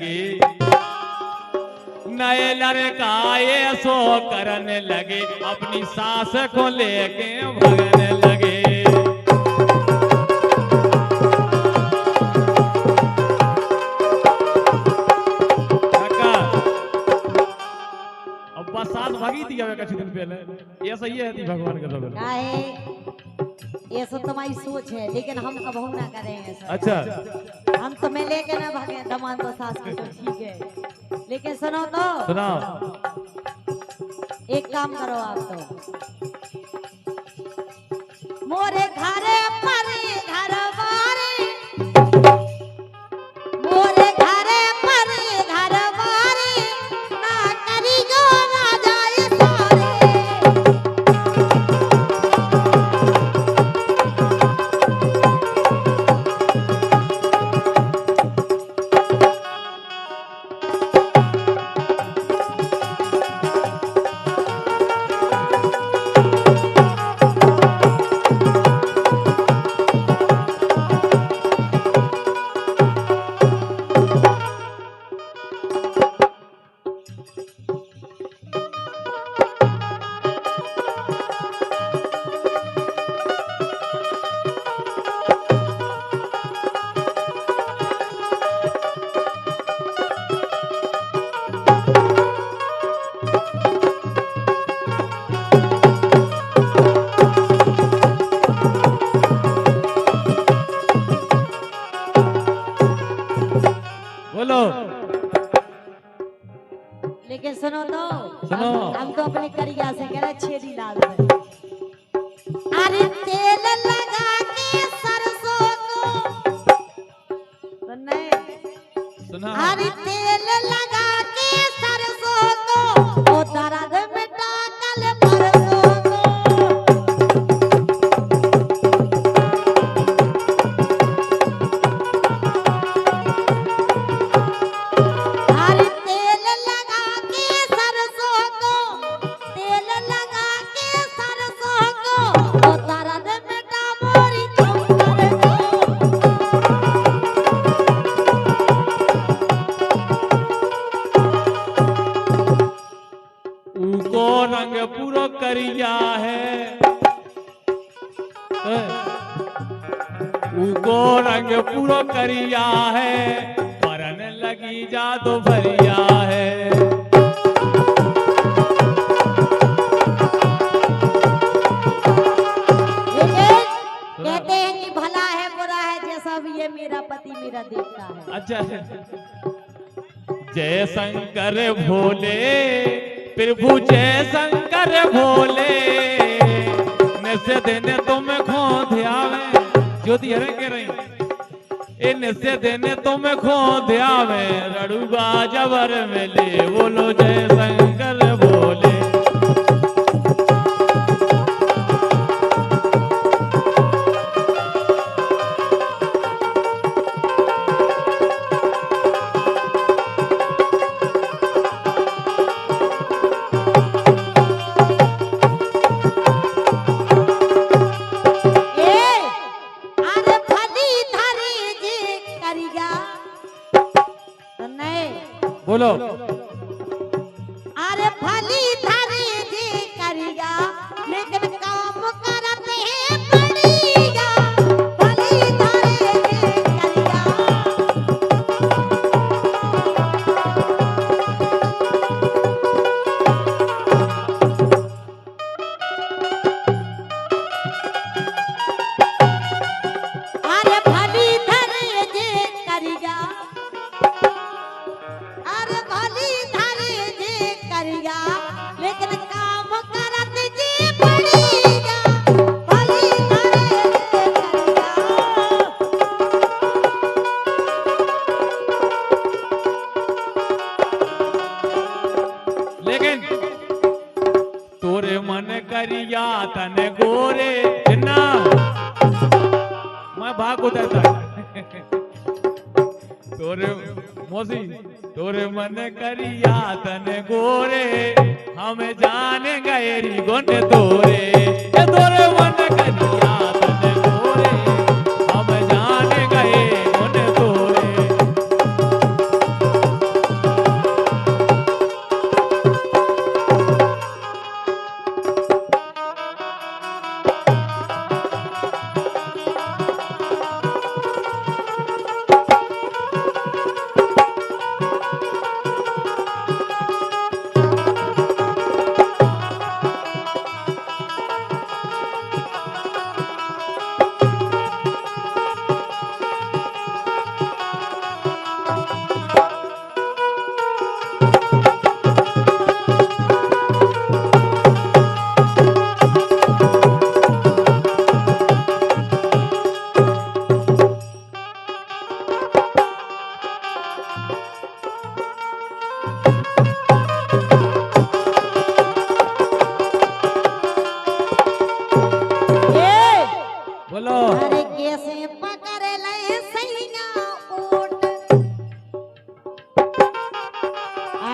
लगे, नए लड़काए सो करने लगे, अपनी सास को लेके भगने लगे। अब बस सास भागी थी अब कुछ दिन पहले, ये सही है थी भगवान के रगल काहे ये सब तुम्हारी सोच है, लेकिन हम कबहू ना करें ऐसा। अच्छा हम तो मैं लेके ना भागे दमान तो सास की, तो ठीक है, लेकिन सुनो तो सुनाओ। एक काम करो आप तो, मोरे घरे पर घर बारे, मोरे घरे पर घर बारे, ना करी जो ना जाए सारे। बोलो। लेकिन सुनो तो, सुनो। हम तो अपने करिया से कह रहे छेदी लाल है। अरे तेल लगा के सरसों को, सुनने सुना। अरे तेल लगा के सरसों को, ओ दर्द मिटा कल परसों को। अरे तेल लगा के सरसों को, तेल लगा के सरसों को, ओ दर्द मिटा मोरी चौकर को। उको रंग पूरो करिया है, उको रंग पूरो करिया है, परन लगी जादू भरिया है। लेकिन कहते हैं कि भला है बुरा है जैसा भी ये मेरा पति मेरा देवता है। अच्छा जय शंकर भोले प्रभु जय शंकर भोले, निश्चय देने तुम खो ध्यावे, ज्योति हरे कह रही ए निश्चय देने तुम खो ध्यावे, रड़ुगा जबर मिले बोलो जय शंकर भोले। अरे फली धरी जी करिया, नहीं बोलो। अरे फली धरी जी करिया, लेकिन काम करते हैं बढ़िया, फली धरी जी करिया। अरे भली धरे जे करिया, अरे भली धरे जे करिया, लेकिन काम करत जी बढ़िया, भली धरे जे करिया। लेकिन तोरे मन करिया तन गोरे ना, मैं भाग उतरता तोरे मोसी, तोरे मन करिया तन गोरे, हम जान गए री गुण तोरे, ये तोरे मन करिया तन गोरे, हम जान गए गुण तोरे।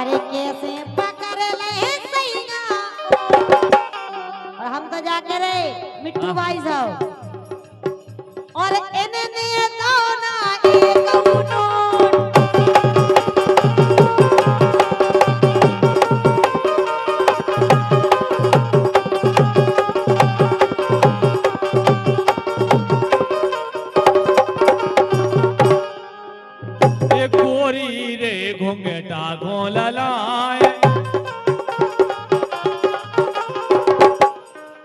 अरे कैसे पकड़ ले सैया और हम तो जाके रे मिट्टू भाई साहब और इन्हें दिए दो ना एक नोट ये गोरी रे घुंघटा घोललाए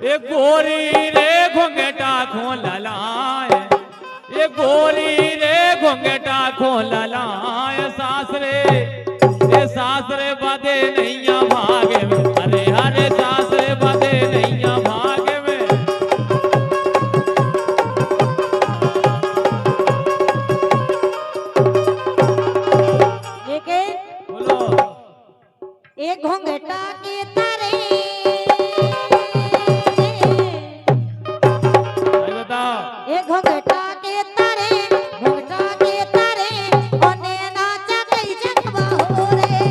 ये गोरी रे घुंघटा घोललाए ये गोरी रे घुंघटा घोललाए सासरे ये सासरे बदे नैया भागे में अरे हरे सासरे बदे नैया भागे में बोलो एक घोंघटा के तारे भाई बताओ एक घोंघटा के तारे घोंघटा के तारे ओने नाचा कई जगवा हो रे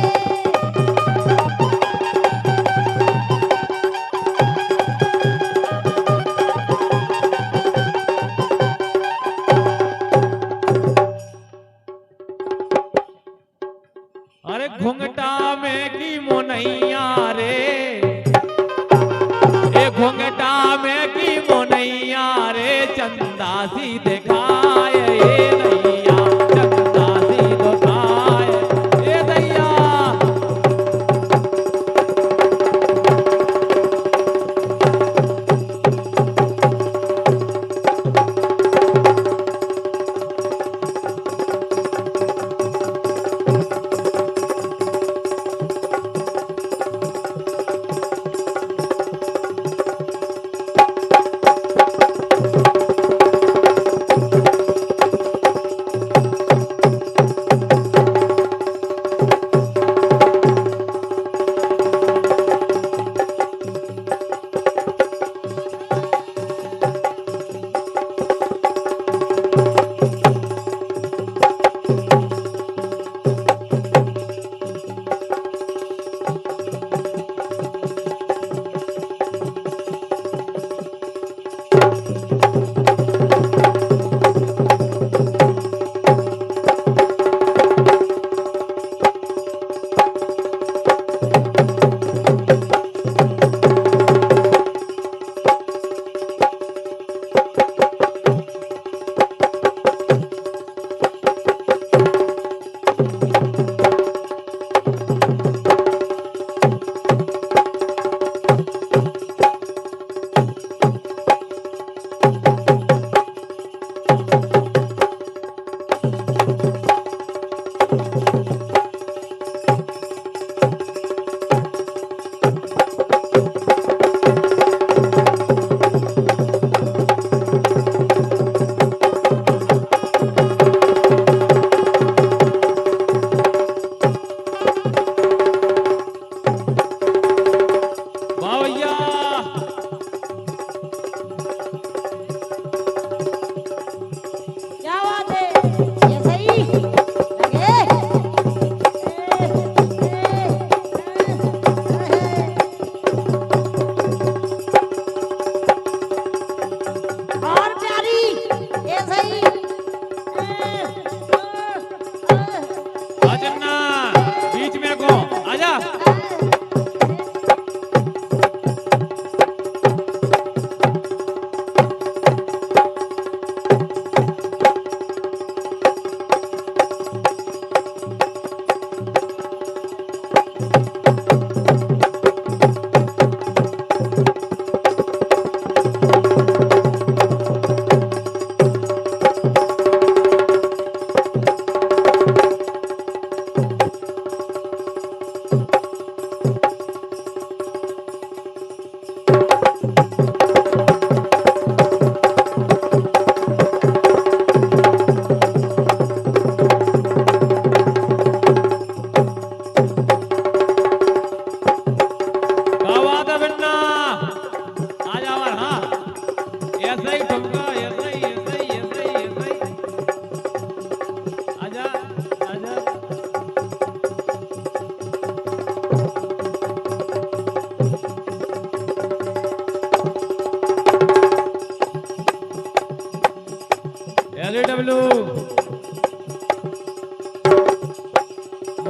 अरे घुंघटा में की मोनैया रे ए घुंघटा में की मोनैया रे चंदा सी दिखाए ए दैया चंदा सी दिखाए ए दैया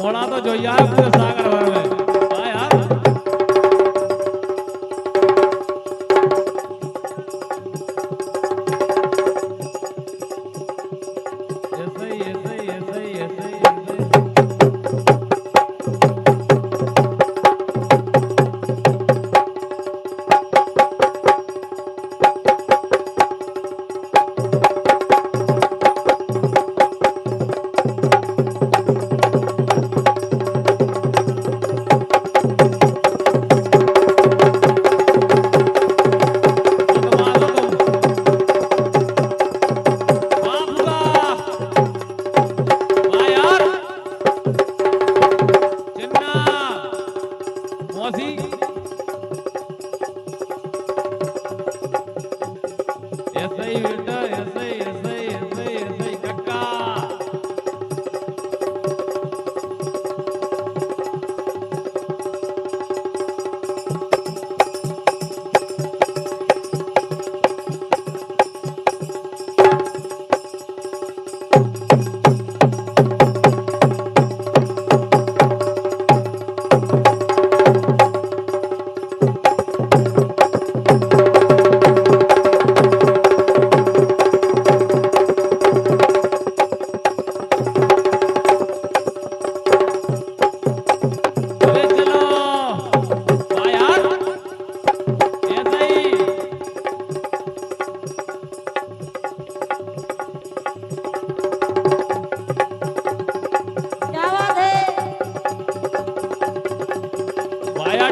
मोड़ा तो जो यार पूरे सागर भर में। हाँ यार ऐसे ही ऐसे ही ऐसे ही ऐसे ही ऐसे ही।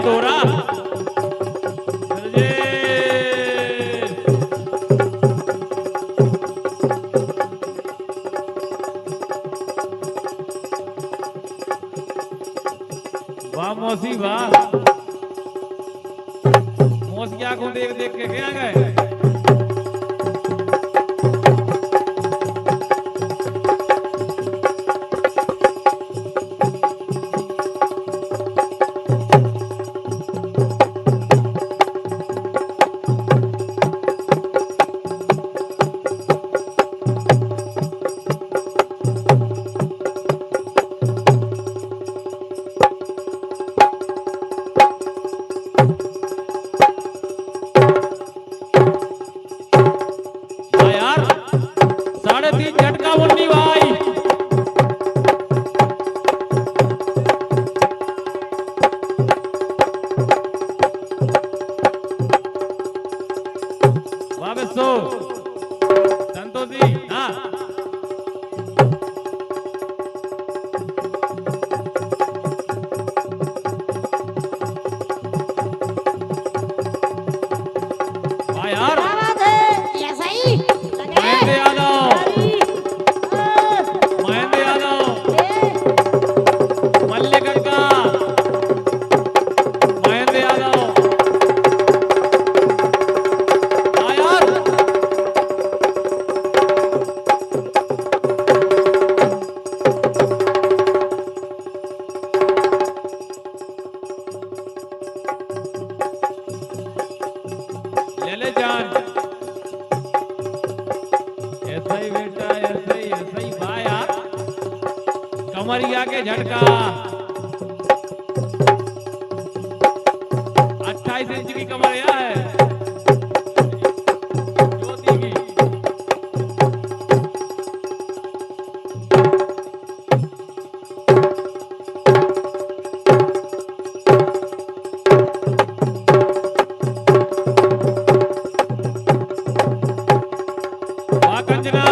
डोरा वाह मौसी वाह। मौसी क्या को देख देख के क्या गए। संतोष जी हाँ वाह यार ऐसा ही महेंद्र यादव मल्लिक का महेंद्र यादव वाह यार ले जान ऐसा ही बेटा ऐसा ही वाह यार कमरिया के झटका 28 इंच की कमरिया है ज्योति की। वाह कंजना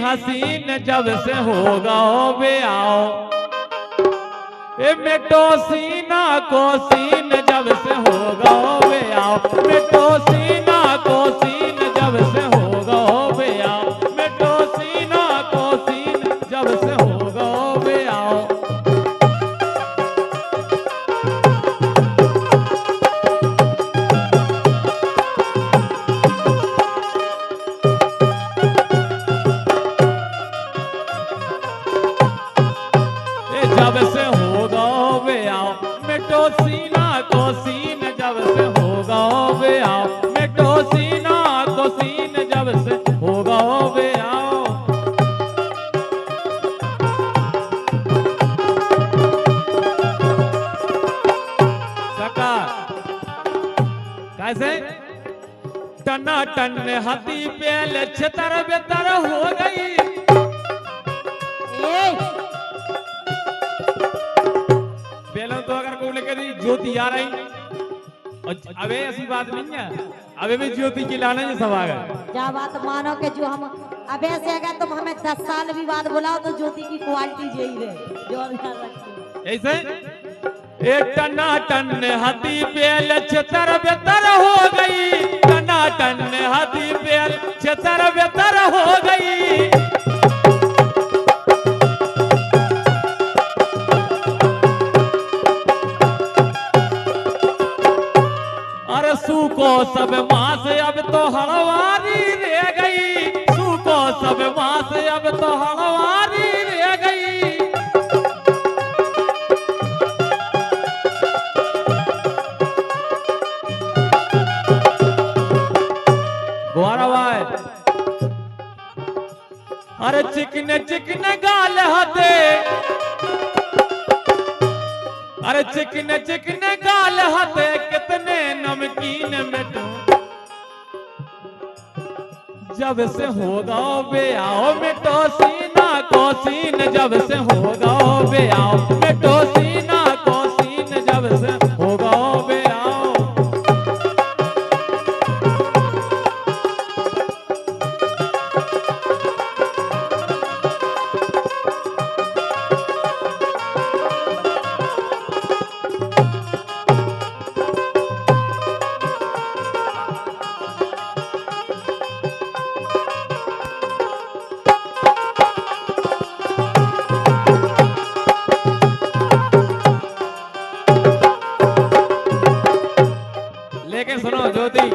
हसीन जब से होगा बे आओ ए मिटो सीना को सीन जब से होगा बे आओ मिटो सीना को सीन जब से होगा बे आओ मिटो सीना को सीन जब से होगा बे आओ जब से होगा बे आओ मिटो सीना को सीन जब से होगा बे आओ मिटो सीना को सीन जब से होगा बे आओ काका कैसे टना टन हाथी पेल छतर बेतर हो गई तो अगर को लेकर ज्योति आ रही अबे ऐसी बात नहीं है अबे भी ज्योति की लाने जो सवाल है क्या बात मानो कि जो हम अबे से अगर तुम हमें 10 साल भी बाद बुलाओ तो ज्योति की क्वालिटी यही रहे जो ध्यान रखते ऐसे एक टना टन हाथी पेल छतर बेतर हो गई टना टन हाथी पेल छतर बेतर हो गई सूको सब मास अब तो हलवारी रह गई सूको सब मास अब तो हलवारी रह गई गोरा भाई अरे चिकने चिकने गाल हते अरे चिकने चिकने गाल हते कितने नमकीन मिटो जब से होगा बे आओ मिटो सीना को सीन जब से होगा बे आओ मिटो सीना को सीन जब से होगा बे आओ लेकिन सुनो ज्योति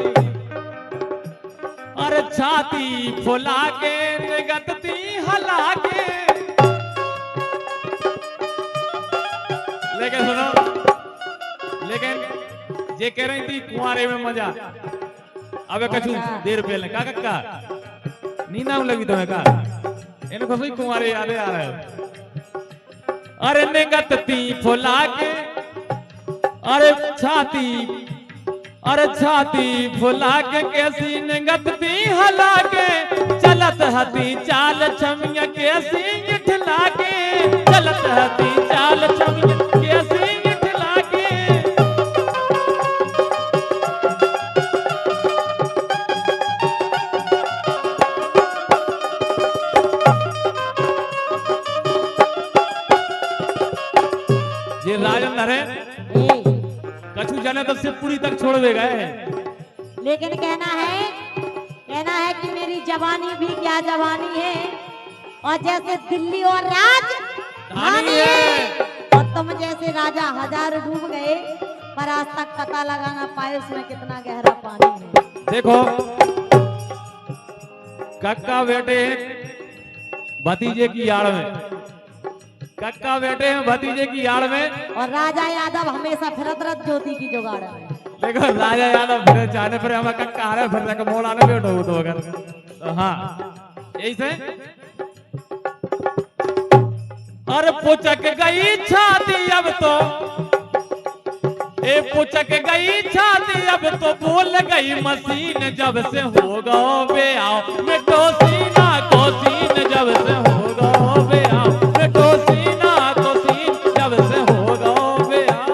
अरे छाती फुला के निगतती हला के लेकिन सुनो लेकिन ये कह रही थी कुंवारे में मजा अबे कछु देर पहले का कक्का नींद आने लगी तुम्हें का इनको सही कुंवारे याद आ रहे अरे निगतती फुला के अरे छाती फुला के कैसी निगतती हला के चलत हती चाल छमिया कैसी इठला के चलत हती चाल छमिया कैसी इठला के ये राजेंद्र है कछु जाने तो शिवपुरी तक छोड़ दे गए लेकिन कहना है कि मेरी जवानी भी क्या जवानी है और जैसे दिल्ली और राजधानी है और तुम जैसे राजा हजार डूब गए पर आज तक पता लगाना पाए उसमें कितना गहरा पानी है देखो कक्का बेटे भतीजे की आड़ में कक्का बेटे हैं भतीजे की आड़ में और राजा यादव हमेशा फिरत रत ज्योति की जुगाड़ में देखो राजा यादव फिर जाने पर हमें कक्का आ रहा है फिर तक मोड़ आने बैठो तो अगर तो हाँ यही से और पुचक गई छाती अब तो ए पुचक गई छाती अब तो बोल गई मशीन जब से होगा बे आओ मिटो सीना को सीन जब से होगा बे आओ मिटो सीना को सीन जब से होगा बे आओ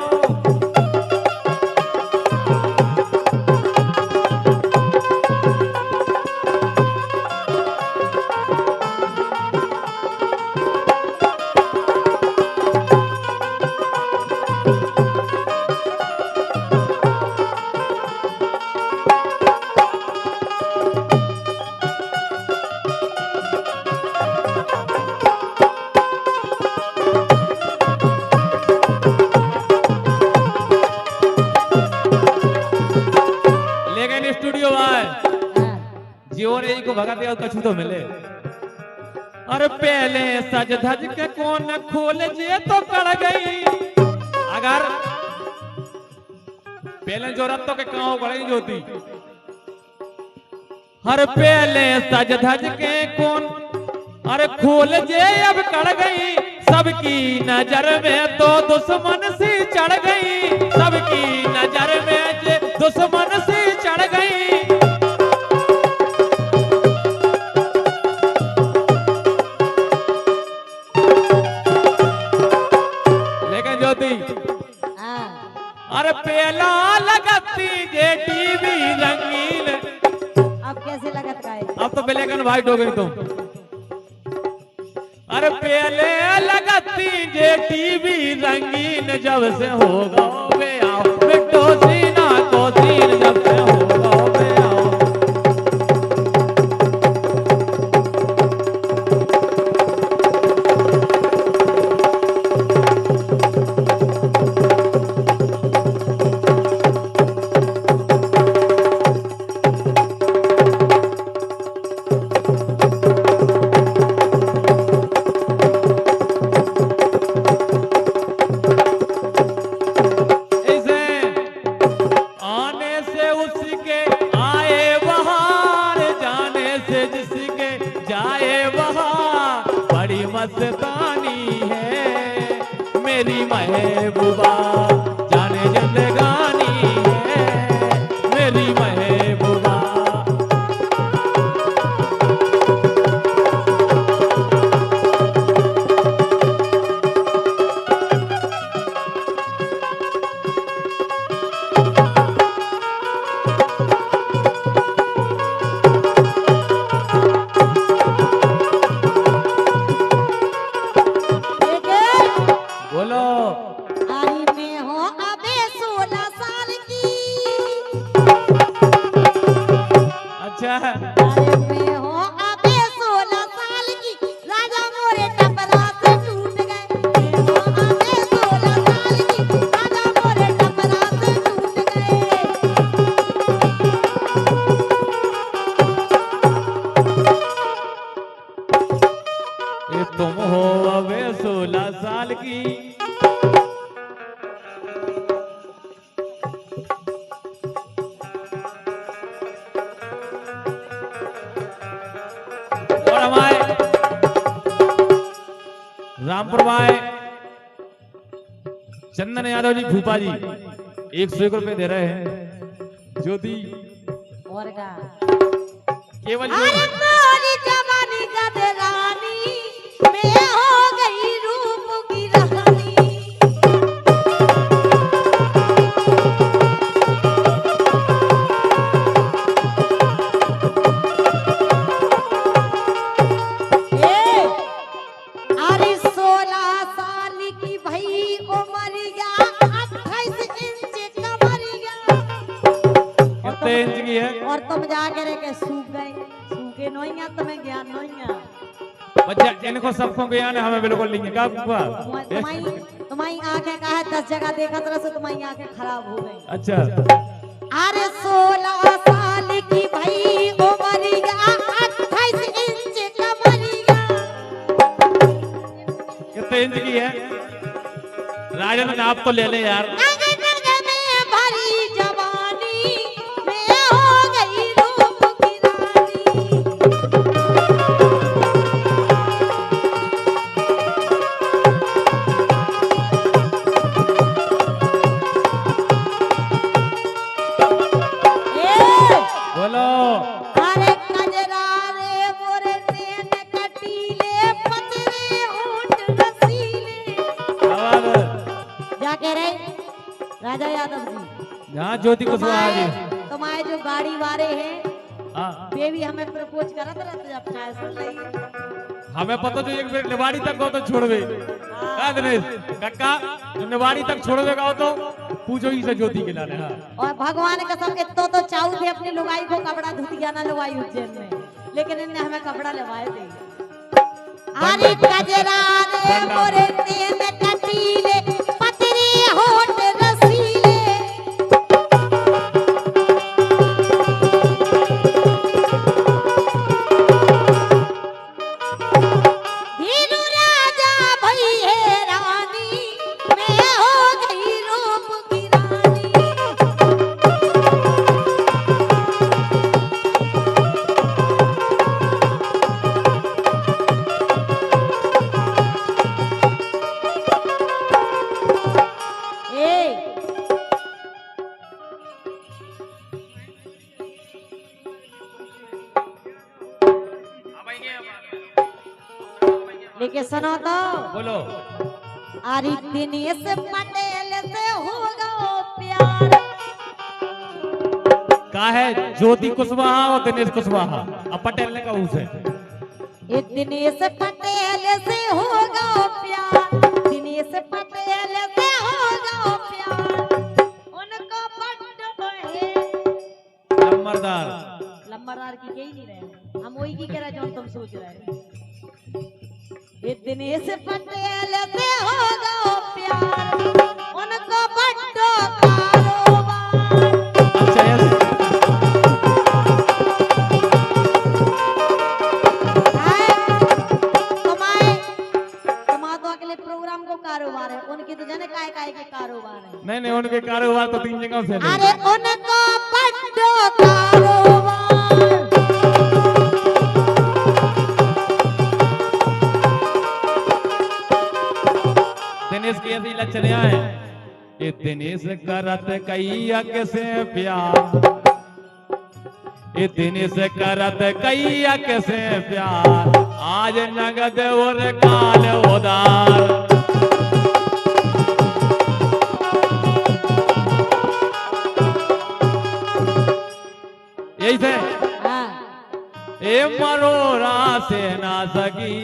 भगा दिया कछु तो मिले। अरे पहले सज धज के कौन खोल जे तो कड़ गई, अगर पहले जो रत्तों के कांव गई जोती। हर पहले सज धज के कौन अरे खोल जे अब कड़ गई, सबकी नजर में तो दुश्मन सी चढ़ गई, सबकी नजर में जे दुश्मन सी चढ़ गई। लेकिन ज्योति अरे पहला लगती जे टीवी रंगीन, अब कैसे लगत का है? अब तो ब्लैक एंड व्हाइट हो गई तुम। अरे पहले लगती जे टीवी रंगीन, जब से होगा बे आओ बिट्टो सीना को सीन, जब से होगा बे आओ। मस्तानी है मेरी महबूबा, जाने जिंदगानी है मेरी महबूबा। तुम हो अबे 16 साल की, और हमारे रामपुर भाई चंदन यादव जी फूफा जी 101 रुपए दे रहे हैं। ज्योति और का केवल अरे मोरी जवानी गदरानी मैं हो गई रूप की रानी। अरे 16 साल की भई उमरिया 28 इंच कमरिया। कितने इंच की है? और तुम जाके रह के सूख गए, सूखे नोइया तुम्हें ज्ञान नोइया। बच्चा इनको सबको ज्ञान है, हमें बिल्कुल नहीं है। का फूफा तुम्हारी आंखें का है 10 जगह देखा तरह से तुम्हारी आंखें खराब हो गई। अच्छा अरे 16 साल की भई उमरिया 28 इंच कमरिया। कितने इंच की है? राजन नाप तो ले ले यार। नग नग में भरी जवानी मैं हो गई रूप की रानी। बोलो अरे कजरा रे मोरे नैन कटीले पतरे होंठ रसीले। जाके रे राजा यादव जी यहाँ ज्योति कुशवाहा जी तुम्हारे जो गाड़ी वाले हैं हाँ। वे भी हमें प्रपोज करत रहते जब चाहे सुन रही। हमें पता जो एक बेर निवाड़ी तक गो तो छोड़वे का दिनेश कक्का जो निवाड़ी तक छोड़वे गाओ तो पूछो ही से ज्योति के लाने। हाँ और भगवान कसम के तो चाहू थे अपनी लुगाई को कपड़ा धुतिया ना लुगाई उज्जैन में, लेकिन इनने हमें कपड़ा लवाए थे। अरे कजरा रे मोरे नैन कटीले पतरे होंठ रसीले। बोलो। अरे दिनेश पटेल से होगा प्यार। का है ज्योति कुशवाहा और दिनेश कुशवाहा, अब पटेल ने कहा उसे। ये दिनेश पटेल से होगा प्यार, दिनेश पटेल से होगा प्यार। उनको बड्ड है लंबरदार। लंबरदार की कही नहीं रहे, हम वही की कह रहे जो तुम सोच रहे हैं। ये दिनेश पटेल से होगा प्यार, उनको बड्ड कारोबार। अच्छा यस। प्रोग्राम को कारोबार है, उनकी तो जाने काय काय के कारोबार है। नहीं नहीं, उनके कारोबार तो 3 जगह से नहीं। अरे उनको बड्ड कारोबार। दिनेश की ऐसी लक्षण है, ये दिनेश करत कैया के से प्यार, ये दिनेश करत कैया के से प्यार, आज नगद और काल उदार। यही से ए मरोरा से ना सकी,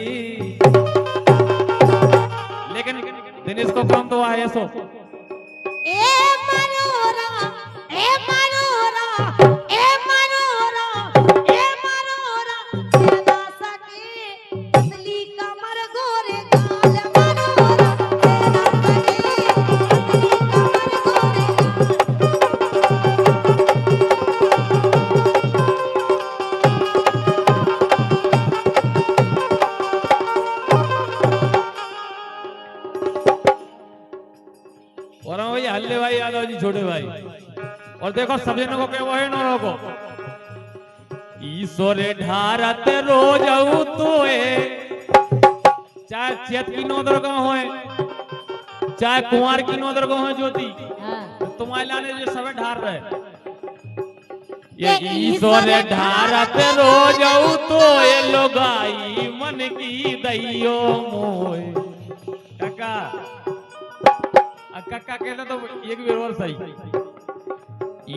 लेकिन दिनेश को कौन तो आए सो ए मनोरा, ए मनोरा, ए मनोरा, ए मनोरा से ना सकी, पतली कमर गोरे गाल मनोरा से ना सकी, पतली कमर और हम भाई हल्ले भाई यादव जी छोटे भाई। और देखो सब जनों को क्या वो है नौरों को, ईश्वर ढारत रोज तोए, चाहे चेत की नौदर का होए, चाहे कुंवर की नौदर का होए ज्योति, तुम्हारे लाने जो सब ढार रहे, ये ईश्वर ढारत रोज तोए, लोगाई मन की दैयो मोए। काका काका कहना तो एक भी और सही।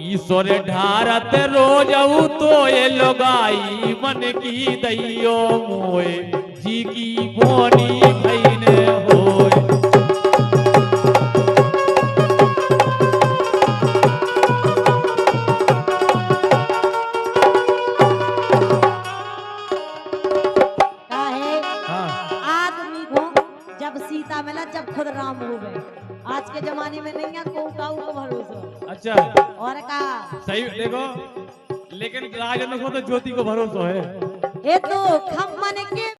ईश्वर ढारत रोज तो ये लोगाई मन की दैयो मोए, जी की बोनी भईने होए। आदमी को जब सीता मिला, जब खुद राम हो गए। आज के जमाने में नहीं है को भरोसा। अच्छा और का सही देखो, लेकिन राजन को तो ज्योति को भरोसा है। ये तो खम्मन के